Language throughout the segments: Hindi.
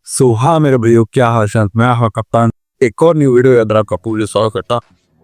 हाँ मेरे भाइयों, क्या हाल चाल। मैं हाँ कप्तान, एक और न्यू वीडियो अंदर आपका पूरे स्वागत करता।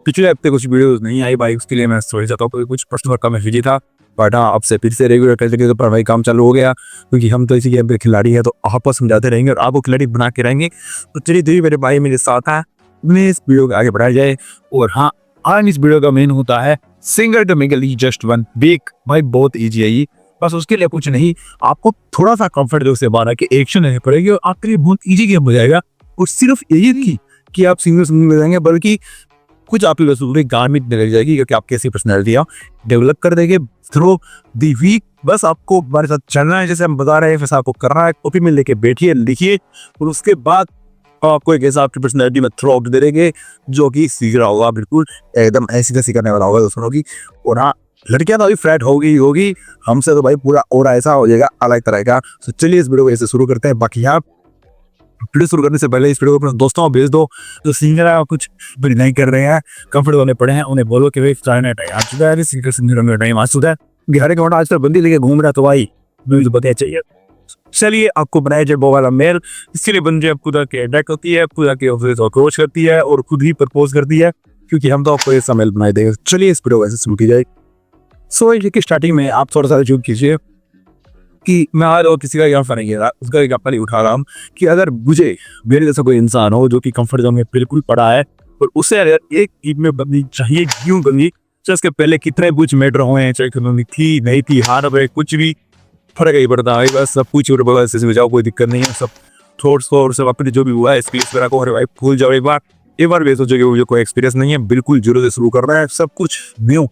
पिछले हफ्ते कुछ वीडियोस नहीं आई भाई, उसके लिए मैं सॉरी चाहता हूँ, कुछ पर्सनल वर्क में बिजी था। बट हाँ, आपसे फिर से रेगुलर करते पर भाई काम चालू हो गया, क्योंकि हम तो इसी गेम पे खिलाड़ी है, तो आपको समझाते रहेंगे और आपको खिलाड़ी बना के रहेंगे। तो चलिए धीरे मेरे भाई मेरे साथ है, मैं इस वीडियो को आगे बढ़ाया जाए। और हाँ, आज इस वीडियो का मेन होता है single to mingle just one week. भाई बहुत ईजी है ये, बस उसके लिए कुछ नहीं, आपको थोड़ा सा कंफर्ट जोन से बाहर आके एक्शन लेनी पड़ेगी और आपके लिए बहुत इजी गेम हो जाएगा। और सिर्फ यही नहीं कि आप सिंगल में जाएंगे, बल्कि कुछ आपकी वसूली गारमेंट निकल जाएगी, क्योंकि आप कैसी पर्सनैलिटी डेवलप कर देंगे थ्रू दी वीक। बस आपको हमारे साथ चलना है, जैसे हम बता रहे हैं वैसा आपको करना है। कॉपी में लेके बैठिए, लिखिए, और उसके बाद आपको एक ऐसा आपकी पर्सनैलिटी में थ्रू आउट दे देंगे जो कि सीख रहा होगा, बिल्कुल एकदम ऐसी तैसी करने वाला होगा दोस्तों की। और हाँ, लड़कियां तो अभी फ्लैट होगी हमसे तो भाई पूरा और ऐसा हो जाएगा अलग तरह का। तो चलिए इस वीडियो को ऐसे शुरू करते हैं। बाकी आप वीडियो शुरू करने से पहले इस वीडियो को अपने दोस्तों को भेज दो जो सिंगर है, कुछ भी नहीं कर रहे हैं, कंफर्ट होने पड़े हैं, उन्हें बोलो कि भाई टाइम आ चुका है, सिंगर टाइम आ चुका है। हर एक आजकल बंदी लेके घूम रहा है, तो भाई मुझे तो पता चाहिए। चलिए, आपको बनाया जाए वो वाला मेल, इसके लिए बंदे खुदा के अटैक होती है, खुदा के ऑफिस अप्रोच करती है और खुद ही प्रपोज करती है, क्योंकि हम तो आपको ऐसा मेल बनाए देंगे। चलिए इस वीडियो को ऐसे शुरू की जाए। की स्टार्टिंग में आप थोड़ा सा चूक कीजिए कि मैं आज और किसी का एग्जाम्पल नहीं रहा, उसका एग्जाम्पल ही उठा रहा हूँ कि अगर मुझे मेरे जैसा कोई इंसान हो जो कि कंफर्ट जोन में बिल्कुल पड़ा है, और उससे अगर एक टीम में बननी चाहिए, क्यों बननी, चाहे उसके पहले कितने कुछ मैटर हुए हैं, चाहे इकोनॉमी थी नहीं थी, हार रहे, कुछ भी फर्क नहीं पड़ता है। बस सब कुछ और जाओ, कोई दिक्कत नहीं है। सब थॉट्स को और सब अपने जो भी हुआ है स्किल्स वगैरह को, अरे भाई भूल जाओ एक बार भी सोचो कि मुझे कोई एक्सपीरियंस नहीं है, बिल्कुल जीरो से शुरू करना है, सब कुछ न्यू।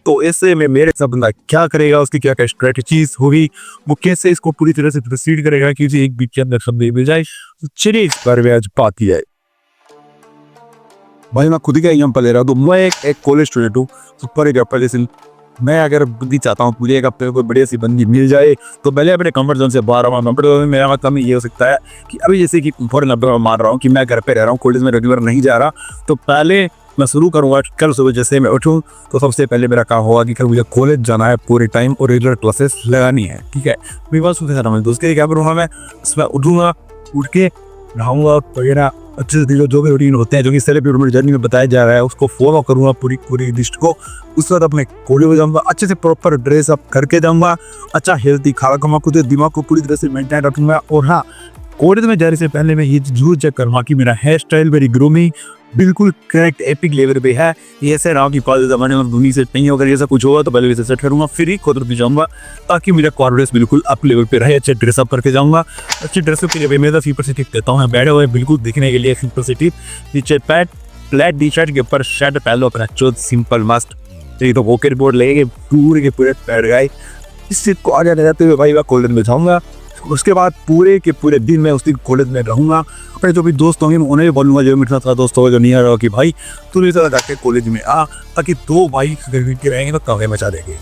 तो ऐसे में मेरे साथ बंदा क्या करेगा, उसकी क्या क्या स्ट्रेटजीज होगी, वो कैसे इसको पूरी तरह से प्रोसीड करेगा कि उसे एक बीट के अंदर शब्द मिल जाए। तो चलिए इस बारे में आज बात की जाए। भाई मैं खुद का एग्जाम्पल ले रहा हूँ, तो मैं एक कॉलेज स्टूडेंट हूँ। सुपर एग्जाम्पल, जैसे मैं अगर बंदी चाहता हूँ, मुझे एक हफ्ते में कोई बढ़िया सी बंदी मिल जाए, तो पहले अपने कंफर्ट जोन से बाहर आऊँ। कंफर्ट जोन में मेरा मतलब ये हो सकता है कि अभी जैसे कि फॉर एग्जाम्पल मान रहा हूँ कि मैं घर पे रह रहा हूँ, कॉलेज में रेगुलर नहीं जा रहा, तो पहले मैं शुरू करूँगा कल सुबह जैसे मैं उठूँ, तो सबसे पहले मेरा काम होगा कि कल मुझे कॉलेज जाना है पूरे टाइम और रेगुलर क्लासेस लगानी है। ठीक है, मेरी बात सुनते रहना। मैं दोस्त क्या करूँगा, मैं सुबह उठूँगा, उठ के नहाऊंगा वगैरह, अच्छे से जो भी रूटीन होते हैं जो कि सेलिब्रेट जर्नी में बताया जा रहा है, उसको फॉलो करूँगा पूरी लिस्ट को। उसके बाद अपने कॉलेज में जाऊँगा, अच्छे से प्रॉपर ड्रेस अप करके जाऊँगा, अच्छा हेल्थी खाना खाऊंगा, खुद दिमाग को पूरी तरह से मेंटेन रखूँगा। और हाँ, कॉलेज में जाने से पहले मैं ये जरूर चेक करूँगा कि मेरा हेयर स्टाइल, मेरी ग्रूमिंग बिल्कुल करेक्ट एपिक लेवल पे है। ये ऐसे रहा कि कॉलेज जमाने में दूनी से नहीं, अगर ऐसा कुछ होगा तो पहले वैसे सेट करूँगा, फिर ही खुद भी जाऊँगा, ताकि मेरा कॉन्फिडेंस बिल्कुल अप लेवल पे रहे। अच्छे ड्रेसअप करके जाऊँगा। अच्छे ड्रेसअप के लिए मैं तो सिटी देता हूँ, बैठे हुए बिल्कुल दिखने के लिए सिटी। नीचे पैंट, फ्लैट टी शर्ट के ऊपर शर्ट पहन लो अपना, चो सिंपल मस्त। तो वॉकेट बोर्ड लेके पूरे के पूरे पैर गए, इससे आ जाने जाते हुए भाई मैं कॉलेज में जाऊँगा। उसके बाद पूरे के पूरे दिन मैं उस दिन कॉलेज में रहूँगा। अपने जो भी दोस्त होंगे मैं उन्हें भी बोलूँगा, जो मेरे साथ दोस्त होगा जो नहीं आ रहा, कि भाई तू मेरे साथ जाके कॉलेज में आ, ताकि दो भाई के रहेंगे तो कमरे मचा देंगे।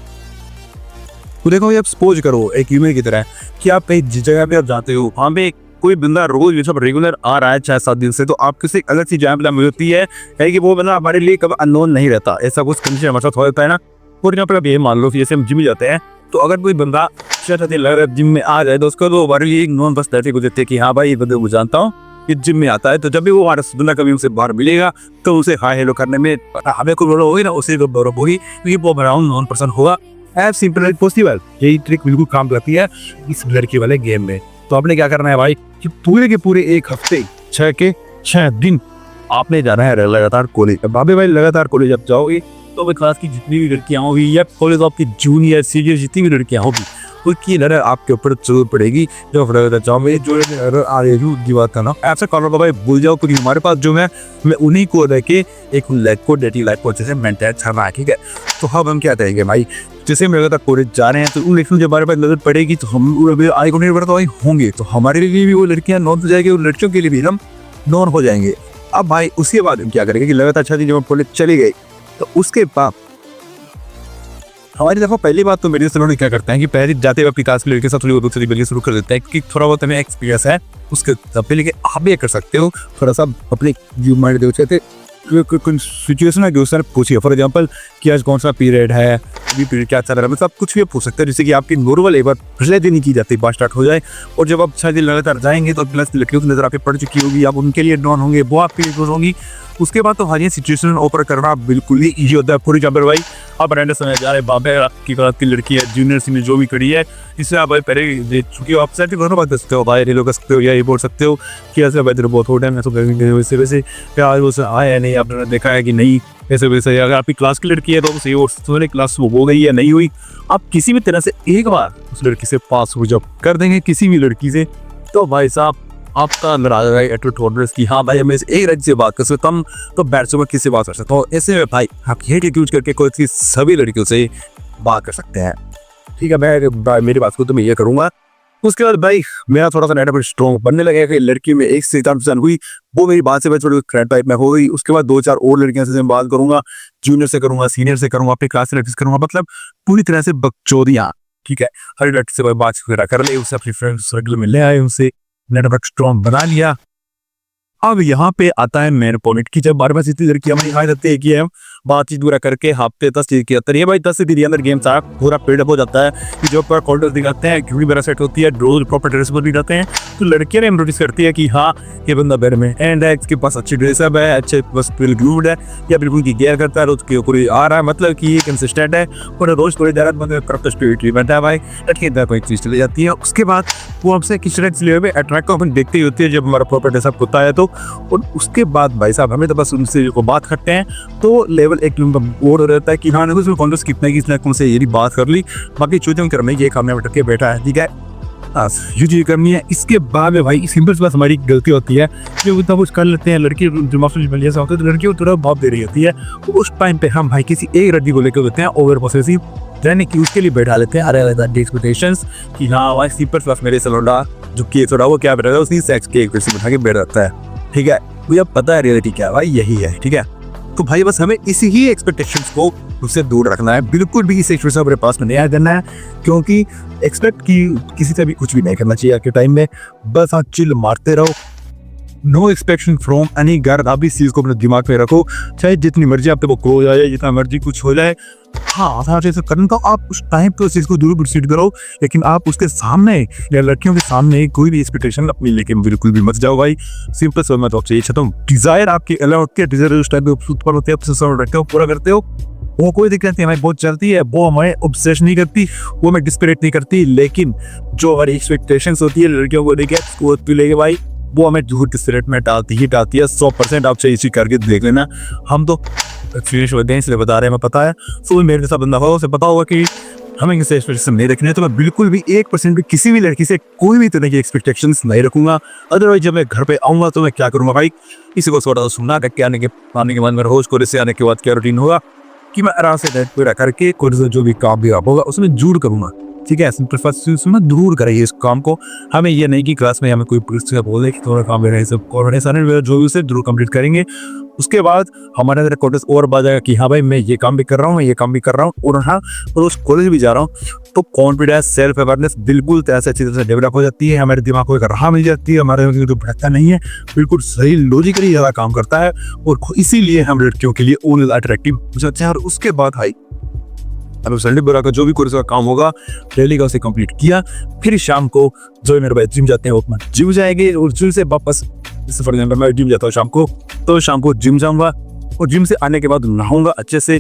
तो देखो, ये आप सपोज करो एक ह्यूमन की तरह कि आप कहीं जिस जगह पे आप जाते हो, वहाँ पे कोई बंदा रोज सब रेगुलर आ रहा है 6-7 दिन से, तो आपकी से अलग सी जगह मिलती है कि वो बंदा हमारे लिए कभी अननोन नहीं रहता। ऐसा कुछ कंडीशन हमारे साथ हो जाता है ना। और यहाँ पर आप ये मान लो कि जैसे हम जिम जाते हैं, तो अगर कोई बंदा लग रहा है जिम में आ जाए, तो उसको तो हमारे लिए एक नॉन पर्सनैलिटी को देते हैं कि हाँ भाई ये बंदे को जानता हूँ, ये जिम में आता है। तो जब भी वो हमारा दुनिया कभी उसे बाहर मिलेगा, तो उसे हाय हेलो करने में हमें को गौरव होगी ना, उसे को गौरव होगी, क्योंकि वो अराउंड नॉन पर्सन होगा। एज सिंपल एज पॉसिबल, यही ट्रिक बिल्कुल काम करती है इस लड़की वाले गेम में। तो आपने क्या करना है भाई, कि पूरे के पूरे एक हफ्ते 6 के 6 दिन आपने जाना है लगातार कॉलेज। बाबे भाई लगातार कॉलेज जब जाओगे, तो भाई क्लास की जितनी भी लड़कियां होगी, या कॉलेज आपकी जूनियर सीनियर जितनी भी लड़कियां होगी, उसकी नजर आपके ऊपर जरूर पड़ेगी। जो की बात करना ऐसा करना, भाई भूल जाओ, क्योंकि हमारे पास जो है मैं उन्हीं को रह के एक लाइफ को डेटिंग लाइफ को अच्छे से मेंटेन करना है। ठीक है, तो अब हम क्या करेंगे भाई, जैसे हम लगातार कॉलेज जा रहे हैं, तो उन लड़कियों जब हमारे पास नजर पड़ेगी, तो हम आई को नहीं पड़ता भाई होंगे, तो हमारे लिए भी वो लड़कियां नॉन हो जाएगी, और लड़कियों के लिए भी हम नॉन हो जाएंगे। अब भाई उसके बाद हम क्या करेंगे कि लगातार 6 दिन जब कॉलेज चली गई, तो उसके बाद हमारी देखो पहली बात तो मेरे से लोग क्या करते हैं कि पहले जाते हुए क्लास के लड़के के साथ थोड़ी बहुत दूसरी शुरू कर देते हैं, क्योंकि थोड़ा बहुत हमें एक्सपीरियंस है उसके तब पे। लेकिन आप भी कर सकते हो, थोड़ा सा अपने व्यू माइंड दे सिचुएशन है कि उसने पूछिए। फॉर एग्जांपल कि आज कौन सा पीरियड है, अभी पीरियड क्या चल रहा है, मतलब कुछ भी पूछ सकते हैं, जैसे कि आपकी नॉर्मल एक बार पिछले दिन ही की जाती है, बात स्टार्ट हो जाए। और जब आप 6 दिन लगातार जाएंगे तो प्लस लड़कियों की नजर आपकी पड़ चुकी होगी, आप उनके लिए डॉन होंगे, वो आपके लिए होंगी। उसके बाद तो हाँ, ये सिचुएशन ओपर करना बिल्कुल ही ईजी होता है। फॉर एग्जाम्पल भाई, आप रेंडर समय जा रहे बाबे आपकी क्लास की लड़की है, जूनियर सीनियर जो भी खड़ी है, इससे आप भाई पहले दे चुकी हो, आप सेट करना बात कर सकते हो, भाई रिलो कर सकते हो, या ये बोल सकते हो कि ऐसे भाई तेरे बहुत हो टाइम है, वैसे वैसे क्या आज वो आया है नहीं, आपने देखा है कि नहीं, ऐसे वैसे। अगर आपकी क्लास की लड़की है तो सही, और क्लास हो गई या नहीं हुई, आप किसी भी तरह से एक बार उस लड़की से पास हो जब कर देंगे किसी भी लड़की से, तो भाई साहब आपका अंदर आ जाएगा एट टॉलरेंस की हाँ भाई हमें एक लड़की से बात कर सकते हम, तो बैठ से किसी से बात कर सकते हो। ऐसे में भाई आप हेट यूज करके कोई सी सभी लड़कियों से बात कर सकते हैं। ठीक है, मैं मेरी बात को तो मैं ये करूंगा। उसके बाद भाई मेरा थोड़ा सा नेटवर्क स्ट्रॉन्ग बनने लगेगा कि लड़की में एक से हुई, वो मेरी बात से भाई थोड़ी क्रैट टाइप में हो गई। उसके बाद 2-4 और लड़कियों से मैं बात करूंगा, जूनियर से करूंगा, सीनियर से करूंगा, अपनी क्लास से लड़की से करूंगा, मतलब पूरी तरह से बकचोदियाँ। ठीक है, हर लड़की से बात वगैरह कर ले, उससे अपनी फ्रेंड सर्कल में ले आए, उनसे नेटवर्क स्ट्रॉन्ग बना लिया। अब यहाँ पे आता है मेन पॉइंट कि जब बार बार इतनी लड़की हमारी हाई रहती है कि हम बातचीत पूरा करके हफ्ते 10 चीज के अंदर, ये भाई 10 से 30 अंदर गेम सारा पूरा पेड हो जाता है कि जो पर कॉल्डर्स दिखाते हैं, क्योंकि मेरा सेट होती है, रोज प्रॉपर ड्रेस पर भी जाते हैं, तो लड़कियां ने नोटिस करती है कि हाँ ये बंदा बेर में एंड है, इसके पास अच्छी ड्रेसअप है, अच्छे बस ग्लूड है, या बिल्कुल की केयर करता है, रोज के ऊपर आ रहा है, मतलब कि ये कंसिस्टेंट है, और रोज थोड़ी देर बैठा है भाई, लड़की इधर कोई चीज चली जाती है। उसके बाद वो हमसे किस तरह से अट्रैक्ट को अपन देखते ही होती है जब हमारा प्रॉपर ड्रेसअप होता है तो। और उसके बाद भाई साहब हमें तो बस उनसे को बात करते हैं तो लेवल 1 और रहता है कि हाँ उसमें कॉन्टेस्ट कितने की उनसे ये बात कर ली, बाकी चीजें करने की काम में के बैठा है। ठीक है, ये चीज करनी है। इसके बाद में भाई सिंपल सी बात हमारी गलती होती है जो उतना कुछ कर लेते हैं, लड़की जैसा होता है तो लड़की थोड़ा भाव दे रही होती है, तो उस टाइम पे हम भाई किसी एक लड़की को लेकर होते हैं ओवर पॉसेसिव, यानी कि उसके लिए बैठा लेते हैं अरे एक्सपेक्टेशंस कि हाँ भाई सिंपल प्लस मेरे सलोडा जो केस हो रहा है वो क्या बैठा है, उसी सेक्स के एक बैठा के बैठ रहता है। ठीक है, मुझे पता है रियलिटी क्या है भाई, यही है। ठीक है, तो भाई बस हमें इसी ही एक्सपेक्टेशंस को उससे दूर रखना है, बिल्कुल भी इस एक्सपेक्टेशन अपने पास में नहीं करना है, क्योंकि एक्सपेक्ट की किसी से भी कुछ भी नहीं करना चाहिए आज के टाइम में। बस हाँ चिल मारते रहो, no expectation from any girl. आप इस चीज को अपने दिमाग में रखो, चाहे जितनी मर्जी आप तक हो जाए, जितना मर्जी कुछ हो जाए, हाँ से करना तो आप उस टाइम पे उस चीज को दूर प्रोसीड करो, लेकिन आप उसके सामने या लड़कियों के सामने कोई भी एक्सपेक्टेशन अपनी लेके बिल्कुल भी मत जाओ भाई। सिंपल सा मैं तो आपसे ये चाहता हूँ, डिजायर आपकी अलग होती है, डिजायर उस टाइम पे उत्पन्न होते हैं, पूरा करते हो, वो कोई दिक्कत नहीं, हमारी बहुत चलती है, वो हमें ऑब्सेशन नहीं करती, वो हमें डिस्परेट नहीं करती, लेकिन जो हमारी एक्सपेक्टेशंस होती है लड़कियों को लेके भाई वो हमें झूठ डिस्परेट में डालती है 100%। आप चाहिए चीज करके देख लेना, हम तो एक्सपीरियंस होते हैं इसलिए बता रहे हैं, हमें पता है। तो मेरे जैसा बंदा हो उसे पता होगा कि हमें किसी एक्सपेक्टेशन नहीं रखने, तो मैं बिल्कुल भी 1% भी किसी भी लड़की से कोई भी तरह की एक्सपेक्टेशंस नहीं रखूंगा। अदरवाइज जब मैं घर पे आऊंगा तो मैं क्या करूंगा भाई, इसी को थोड़ा सा सुनना करके आने के बाद में रोज को से आने के बाद क्या रूटीन होगा कि मैं आराम से पूरा करके कोई जो भी काम भी होगा उसमें जूड़ करूंगा। ठीक है, सिंपल दूर करेंगे इस काम को। हमें ये नहीं कि क्लास में हमें कोई पुलिस बोले कि थोड़ा काम है सब सारे जो भी उसे जरूर कंप्लीट करेंगे। उसके बाद हमारे अंदर कॉन्फिडेंस और बढ़ जाएगा कि हाँ भाई मैं ये काम भी कर रहा हूँ, ये काम भी कर रहा हूँ, और हाँ और उस कॉलेज भी जा रहा हूँ, तो कॉन्फिडेंस सेल्फ अवेयरनेस बिल्कुल अच्छी तरह से डेवलप हो जाती है। हमारे दिमाग को एक राह मिल जाती है, हमारे जो भटकता नहीं है, बिल्कुल सही लॉजिकली ज़्यादा काम करता है, और इसीलिए हम लड़कियों के लिए और अट्रैक्टिव हो जाते हैं। और उसके बाद भाई अब संडे बुरा का जो भी कोर्स का काम होगा डेली का उसे कंप्लीट किया, फिर शाम को जो मेरे भाई जिम जाते हैं वो अपना जिम जाएंगे, और जिम से वापस जैसे फॉर एग्जाम्पल मैं जिम जाता हूँ शाम को, तो शाम को जिम जाऊँगा, और जिम से आने के बाद नहाऊंगा अच्छे से,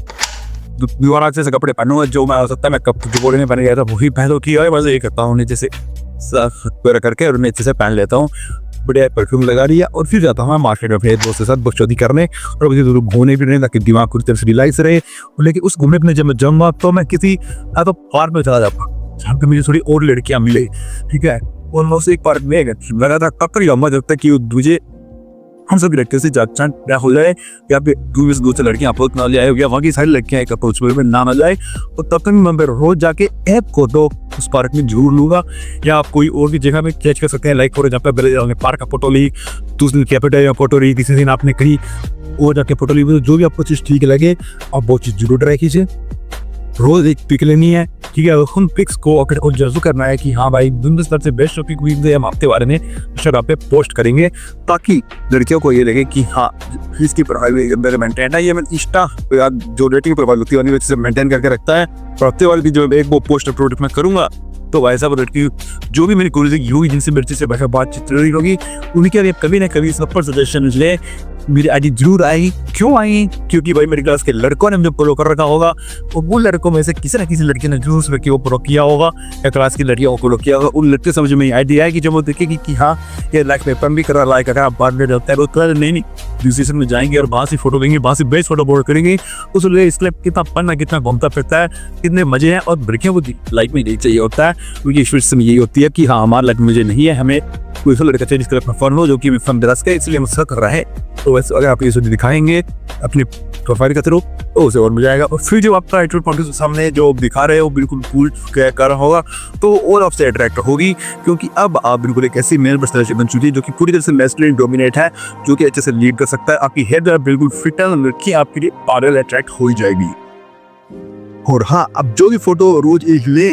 दोबारा अच्छे से कपड़े पहनूंगा, जो मैं हो सकता है मैं कप जो बॉडी में पहन गया था वही पहनो की है, बस ये करता हूँ नीचे से पूरा करके और नीचे से पहन लेता हूँ, बढ़िया परफ्यूम लगा लिया, और फिर जाता हूँ मार्केट में अपने दोस्तों के साथ बकचोदी करने और मुझे जरूर घूमने फिरने ताकि दिमाग पूरी तरह से रिलैक्स रहे। लेकिन उस घूमने फिरने जब मैं जाऊँगा तो मैं किसी तो पार्क में चला जाऊँगा जहाँ पे मुझे थोड़ी और लड़कियाँ मिले। ठीक है, और मैं उसे एक पार्क में लगा था ककर जाऊँगा जब तक कि मुझे हम सभी लड़के से जान हो जाए, या फिर दूसरे लड़कियां अप्रोच ना जाए, या वहाँ की सारी लड़कियां एक अप्रोच में ना जाए, और तब तक मैं रोज जाके ऐप को तो उस पार्क में जरूर लूंगा, या आप कोई और भी जगह में कैच कर सकते हैं। लाइक जहाँ पे पहले पार्क का फोटो ली, दूसरे दिन कैपिटल या फोटो ली, तीसरे दिन आपने कहीं और जाके फोटो ली, जो भी आपको चीज़ ठीक लगे आप वो चीज़ जरूर ट्राई कीजिए। रोज एक पिक लेनी है, ठीक है। उन पिक्स को अगर को जज करना है कि हाँ भाई दुनिया स्तर से बेस्ट पिक हुई हम हफ्ते बारे में इंस्टाग्राम पे पोस्ट करेंगे, ताकि लड़कियों को ये लगे कि हाँ इसकी प्रोफाइल मेंटेन है। ये मैं इंस्टा जो रेटिंग प्रोफाइल होती है से मेंटेन करके रखता है। और हफ्ते वाले की जो एक वो पोस्ट अपलोड मैं करूंगा, तो वैसा वो लड़की जो भी मेरी कॉलेज होगी जिनसे मेरे से बातचीत रही होगी, उनके लिए कभी ना कभी सब पर सजेशन ले मेरी आईडी जरूर आएगी। क्यों आएगी? क्योंकि भाई मेरी क्लास के लड़कों ने मुझे फॉलो कर रखा होगा, और वो लड़कों में से किसी न किसी लड़की ने जरूर उस व्यक्ति को फॉलो किया होगा या क्लास की लड़कियों को फॉलो किया होगा। उन लड़के समझ में आईडी आएगी जब वो देखेगी कि हाँ ये लाइक पेपर भी कर रहा, लाइक अगर आप बात रहता है वो तो नहीं डिसीजन में जाएंगे और वहाँ से फोटो देंगे, वहाँ से बेस्ट फोटो अपलोड करेंगे। उस इसलिए कितना पन्ना कितना घूमता फिरता है, कितने मजे हैं। और लड़कियों को लाइफ में यही चाहिए होता है, उनकी सिस्टम यही होती है कि हाँ हमारा लाइफ मुझे नहीं है, हमें कोई ऐसा लड़का चाहिए जिसका अपना फन हो, जो कि फन दरस का, इसलिए हम उसका कर रहा है। तो वैसे अगर आप ये दिखाएंगे अपनी प्रोफाइल के थ्रू तो उसे और मजा आएगा। और फिर जो आपका एटीट्यूड पॉइंट सामने जो दिखा रहे हो बिल्कुल कूल कर रहा होगा, तो और आपसे अट्रैक्ट होगी, क्योंकि अब आप बिल्कुल एक ऐसी मेल पर्सनैलिटी बन चुकी है जो कि पूरी तरह से मैस्कुलिन डोमिनेट है, जो कि अच्छे से लीड कर सकता है। आपकी हेड बिल्कुल फिट है, लड़की आपके लिए पागल अट्रैक्ट हो ही जाएगी। और हाँ, अब जो भी फोटो रोज एक ले,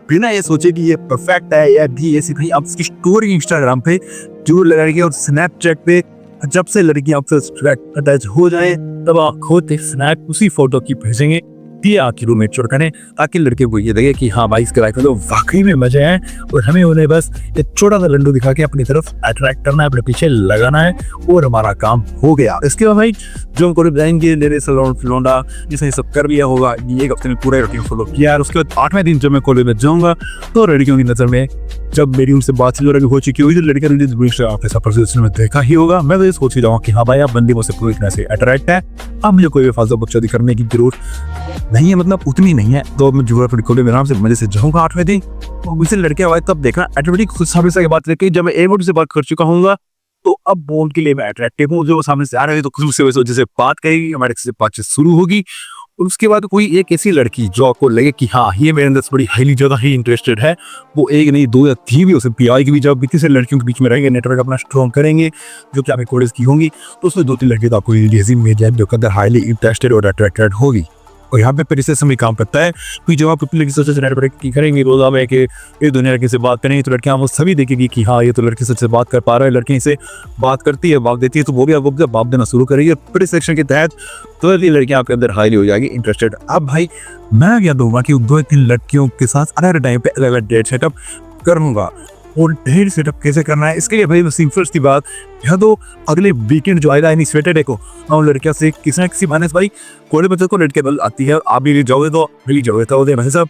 बिना ये सोचे कि ये परफेक्ट है या भी ऐसी नहीं, आप इसकी स्टोरी इंस्टाग्राम पे जरूर लगाएंगे। और स्नैपचैट पे जब से लड़की आपसे अटैच हो जाए तब आप खुद एक स्नैप उसी फोटो की भेजेंगे, ये आपकी रूममेट चोर करें, ताकि लड़के को ये लगे कि हाँ भाई इसके लाइफ में तो वाकई में मजे हैं, और हमें उन्हें बस एक छोटा सा लंडू दिखा के अपनी तरफ अट्रैक्ट करना है, अपने पीछे लगाना है, और हमारा काम हो गया। इसके बाद भाई जो हमको जाएंगे मेरे सलोन फिलोंडा जिसने सब कर लिया होगा, ये एक हफ्ते में पूरा रूटीन फॉलो किया। और उसके बाद 8वें दिन जब मैं कॉलेज में जाऊंगा, तो लड़कियों की नजर में जब मेरी उनसे बातचीत हो चुकी होगी, तो लड़कियों ने में देखा ही होगा, मैं तो ये सोच ही जाऊंगा कि हाँ भाई आप बंदी मुझसे पूरी तरह से अट्रैक्ट है, अब मुझे कोई भी फालतू बकचोदी करने की जरूरत नहीं है, मतलब उतनी नहीं है। तो मैं जुआ फिर कॉलेज में आराम से मजे से जाऊंगा 8वें दिन। तो मुझसे लड़के आवाज तब देखना ऑटोमेटिक खुद सामने से बात करके, जब मैं एक मिनट से बात कर चुका हूँ तो अब बोल के लिए मैं अट्रैक्टिव हूँ, जो सामने से आ रहे हैं तो खुद से वैसे जैसे बात करेगी, हमारे से बातचीत शुरू होगी। और उसके बाद कोई एक ऐसी लड़की जो आपको लगे कि हाँ ये मेरे अंदर बड़ी हाईली ज्यादा ही इंटरेस्टेड है, वो एक नहीं दो या तीन भी हो सकती है आएगी भी, जब किसी लड़कियों के बीच में रहेंगे, नेटवर्क अपना स्ट्रॉन्ग करेंगे, जो कि आपके कॉलेज की होंगी, तो उसमें 2-3 लड़की तो आपको मिल जाए जो अंदर हाईली इंटरेस्टेड और अट्रैक्टेड होगी। और यहाँ पे फिर से काम करता है कि जब आप अपनी लड़की सोच नेटवर्क की करेंगे, रोज आप एक दुनिया लड़की से बात करेंगे, तो लड़कियां वो सभी देखेगी कि हाँ ये तो लड़की सच से बात कर पा रहा है, लड़की से बात करती है, बात देती है, तो वो भी आपको बाप देना शुरू करेगी। फिर सेक्शन के तहत तो ये लड़कियां आपके अंदर हाईली हो जाएगी इंटरेस्टेड। अब भाई मैं क्या दूंगा कि 2-3 लड़कियों के साथ अलग अलग टाइम पे अलग अलग डेट सेटअप करूंगा। और ढेर सेटअप कैसे करना है इसके लिए भाई सिंपल सी बात, या तो अगले वीकेंड जो आएगा यानी सैटरडे को हम लड़कियों से किसी न किसी बहाने से भाई कोई बच्चे को लड़के बल आती है, आप भी जाओगे तो मिली जाओगे, तो भाई साहब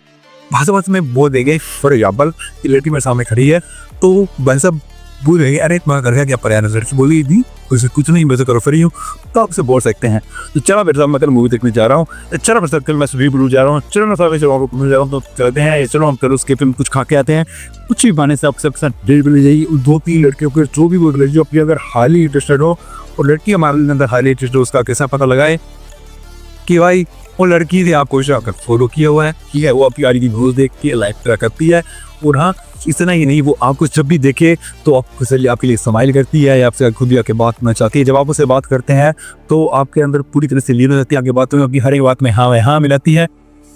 भाषा में बोल देंगे फॉर एग्जाम्पल कि लड़की मेरे सामने खड़ी है, तो भाई साहब बोल देंगे अरे तुम्हारा घर का क्या पर्याय लड़की बोली थी उसे कुछ नहीं वैसे करो फ्री हूँ, तो आपसे बोल सकते हैं। तो चलो मेरे साथ मैं कल मूवी देखने जा रहा हूँ, चलो मेरे साथ कल मैं स्विमिंग पूल जा रहा हूँ, चलो मैं साथ मिल जा रहा हूँ, तो चलते हैं, चलो हम कल उसके फिल्म कुछ खा के आते हैं, कुछ भी बहाने से आपके साथ डेट मिल जाएगी। 2-3 लड़कियों के जो भी वो लड़की अपनी अगर हाईली इंटरेस्टेड हो और लड़की हमारे अंदर हाईली इंटरेस्टेड हो, उसका कैसा पता लगाए कि भाई वो लड़की थी आपको आकर फॉलो किया हुआ है, ठीक है, वो आपकी आईडी की व्यूज देख के लाइक करती है। और हाँ इतना ही नहीं, वो आपको जब भी देखे तो आपके लिए स्माइल करती है या आपसे खुद भी आके बात करना चाहती है। जब आप उससे बात करते हैं तो आपके अंदर पूरी तरह से लीन हो जाती है, आपकी बातों में आपकी हर एक बात में हाँ मिलाती है।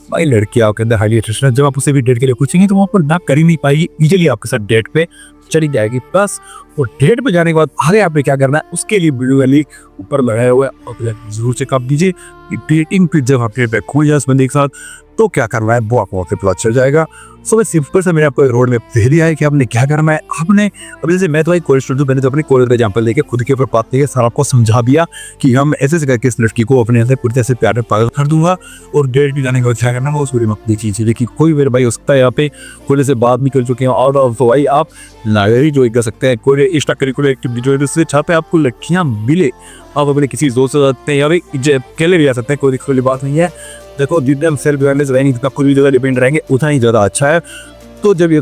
भाई लड़की आपके अंदर हाईली इंटरेस्टेड है, जब आप उसे भी डेट के लिए पूछेंगे तो वो आपको ना कर ही नहीं पाएगी, इजीली आपके साथ डेट पे चली जाएगी बस। और डेट पे जाने के बाद आगे आपने क्या करना है उसके लिए वीडियो वाली ऊपर लगाया हुआ है, और जरूर चेकअप कीजिए कि डेटिंग पे जब आप डेट पे खो जाए उस बंदे के साथ तो क्या करना है वो आपको पता चल जाएगा। सो मैं सिंपल से मैंने आपको रोड में दे दिया है कि आपने क्या करना है। आपने अब जैसे मैं तो भाई कॉलेज स्टूडेंट, मैंने तो अपने कॉलेज का एग्जाम्पल लेके खुद के ऊपर बात लेके सारा आपको समझा दिया कि हम ऐसे करके इस लड़की को अपने अंदर पूरी तरह से प्यार में पागल कर दूंगा। और डेट भी जाने के बाद क्या करना है वो पूरी मकदी चीज़ है, देखिए कोई मेरे भाई हो सकता है यहाँ पे कॉलेज से बात भी कर चुके हैं, और तो भाई आप लाइब्रेरी ज्वाइन कर सकते हैं, कोई एक्स्ट्रा करिकुलर एक्टिविटी ज्वाइन कर सकते हैं, जहाँ पे आपको लड़कियाँ मिले, आप अपने किसी दोस्त से जाते हैं या भाई अकेले भी आ सकते हैं, कोई दिक्कत वाली बात नहीं है। देखो जितने हम सेल्फ अवेयरनेस रहेंगे जितना खुद भी ज़्यादा डिपेंड रहेंगे उतना ही ज़्यादा अच्छा है। तो जब ये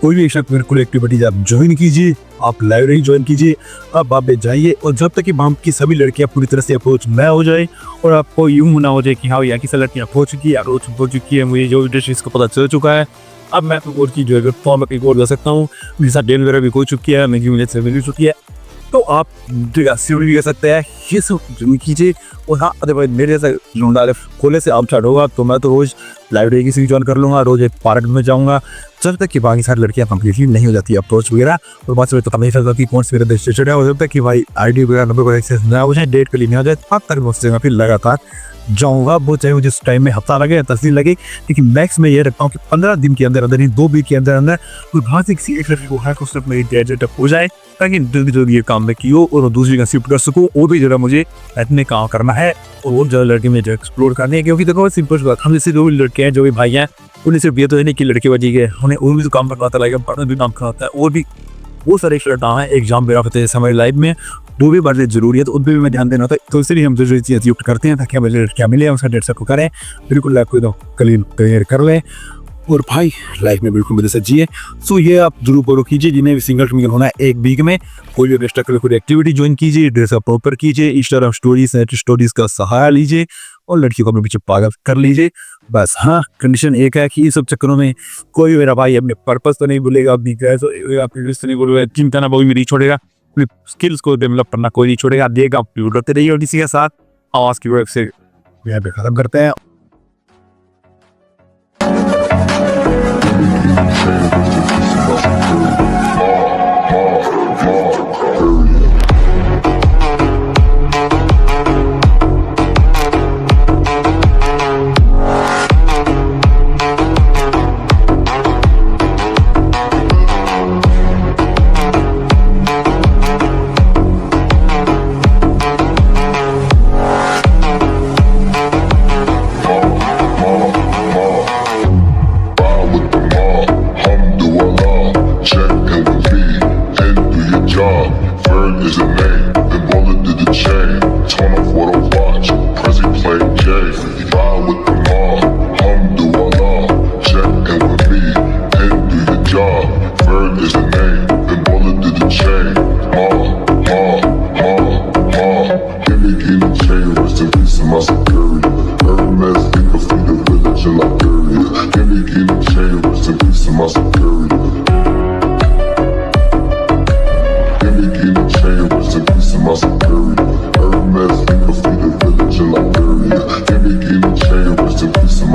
कोई भी एक्स्ट्रा करिकुलर एक्टिविटीज आप ज्वाइन कीजिए, आप लाइब्रेरी ज्वाइन कीजिए, आप वहाँ पे जाइए, और जब तक कि वहाँ की सभी लड़कियाँ पूरी तरह से अप्रोच न हो जाए और आपको यूँ ना हो जाए कि हाँ यहाँ की लड़कियाँ हो चुकी है, अप्रोच हो चुकी है, मुझे जो इंडस्ट्री को पता चल चुका है, अब मैं तो और की जो है फॉर्म एक और जा सकता हूँ, मेरे साथ डेल वगैरह भी हो चुकी है, मेरी से मिल चुकी है, तो आप सीढ़ी भी कर सकते हैं, ये सब जरूर कीजिए। और हाँ, अदरवाइज मेरे जैसा ढूंढा खोले से आप स्टार्ट होगा तो मैं तो रोज लाइब्रेरी की सीरीज ज्वाइन कर लूँगा, रोज एक पार्क में जाऊँगा, जब तक कि बाकी सारी लड़कियाँ कंप्लीटली नहीं हो जाती अप्रोच वगैरह। और बात से तो नहीं सकता कि कौन से मेरे रजिस्ट्रेशन है, हो सकता है कि भाई ID वगैरह नंबर को एक्सेस ना हो जाए, डेट के लिए नहीं हो जाए, तब तक मुझसे मैं फिर लगातार जाऊँगा। वो चाहे मुझे उस टाइम में हफ्ता लगे या 10 दिन लगे, लेकिन मैक्स में ये रखता हूँ कि 15 दिन के अंदर अंदर ही 2 वीक के अंदर अंदर कोई वहाँ से किसी एक लड़की को है उससे मेरी डेट हो जाए, ताकि जल्दी जल्दी ये काम मैं की हो और दूसरी का शिफ्ट कर सकूँ। वो भी जरा मुझे इतने काम करना है और वो ज़्यादा लड़के में जो एक्सप्लोर करनी है, क्योंकि देखो सिंपल बात, हम जैसे जो भी लड़के हैं, जो भी भाई हैं, उन्हें सिर्फ ये तो है नहीं कि लड़के बजी गए, उन्हें और भी तो काम करना आता है, पढ़ना भी काम करना आता है, और भी वो सारे काम है एग्जाम वगैरह होते हैं हमारी लाइफ में, वो भी बड़ी जरूरी है, तो उन पर भी मैं ध्यान देना होता है। तो इसलिए हम जो चीज़ें यूज करते हैं ताकि हमें लड़कियाँ मिले, उसका डेट सबको करें, बिल्कुल लाइफ को एकदम क्लियर कर लें और भाई लाइफ में बिल्कुल मजे से जिए। सो ये आप जरूर फॉलो कीजिए, जिन्हें भी सिंगल फिंगल होना है 1 वीक में कोई भी एक्स्ट्रा करिकुलर एक्टिविटी ज्वाइन कीजिए, ड्रेस अप प्रॉपर कीजिए, इंस्टाग्राम स्टोरीज का सहारा लीजिए और लड़कियों को अपने पीछे पागल कर लीजिए। बस हाँ, कंडीशन एक है कि इस सब चक्करों में कोई मेरा भाई अपने पर्पस तो नहीं भूलेगा, अपनी नहीं भूलेगा, चिंता ना कोई भी नहीं छोड़ेगा, अपनी स्किल्स को डेवलप करना कोई नहीं छोड़ेगा, देगा करते रहिए। और किसी के साथ आवाज़ की वजह से यहाँ पे खत्म करते हैं।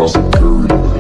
Security.